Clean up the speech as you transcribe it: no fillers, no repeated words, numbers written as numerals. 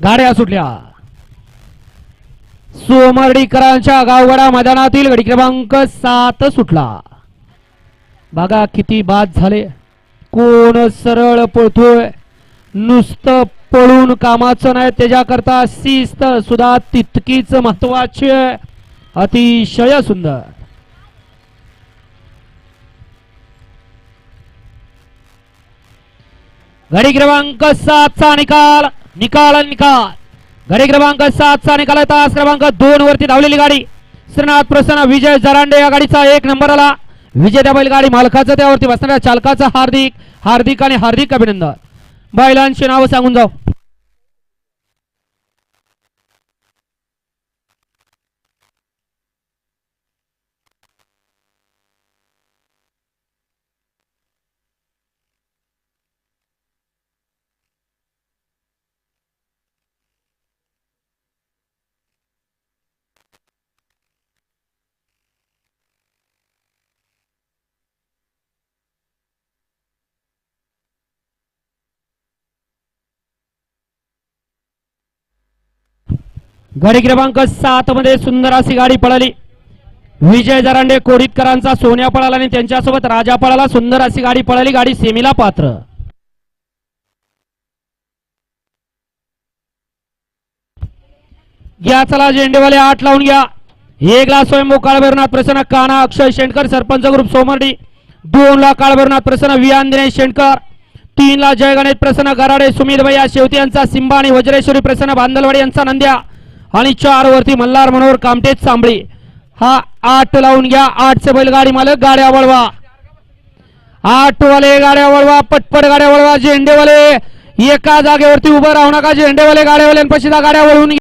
गाड्या सुटल्या. सोमर्डीकरांच्या गावगडा मैदानातील गडी क्रमांक 7 सुटला. बघा किती बाद झाले. कोण सरळ पळतोय. नुसतं पळून कामाचं नाही, त्याच्याकरता शिस्त सुद्धा तितकीच महत्वाची आहे. अतिशय सुंदर. गडी क्रमांक 7 चा निकाल निकाल निकाल. गडी क्रमांक 7 चा निकाल. तास क्रमांक 2 वरती धावलेली गाडी श्रीनाथ प्रसन्न विजय जरांडे या गाडीचा 1 नंबर आला. विजेत्या बैलगाडी मालकाचं त्यावरती बसणाऱ्या चालकाचं हार्दिक हार्दिक आणि हार्दिक अभिनंदन. बैलांची नाव सांगून जाऊ. गडी क्रमांक 7 मध्ये सुंदर अशी गाडी पळाली. विजय जरांडे कोडितकरांचा सोन्या पळाला आणि त्यांच्यासोबत राजा पळाला. सुंदर अशी गाडी पळाली. गाडी सेमीला पात्र. घ्या चला झेंडेवाले 8 लावून घ्या. 1 ला स्वयंभू काळभैरवनाथ प्रसन्न काना अक्षय शेंडकर सरपंच ग्रुप सोमर्डी. 2 ला काळभैरवनाथ प्रसन्न वियान दिनेश शेंडकर. 3 ला जय गणेश प्रसन्न गराडे सुमित भैया शेवती यांचा सिंबा आणि वज्रेश्वरी प्रसन्न बांदलवाडी यांचा नंद्या आणि 4 वरती मल्हार मनोहर कामटेच सांभळी. हा 8 लावून घ्या. 8 चे बैलगाडी मालक गाड्या वळवा. 8 वाले गाड्या वळवा. पटपट गाड्या वळवा. झेंडेवाले एका जागेवरती उभं राहू नका. झेंडेवाले गाड्यावाल्यांपाशी गाड्या वळवून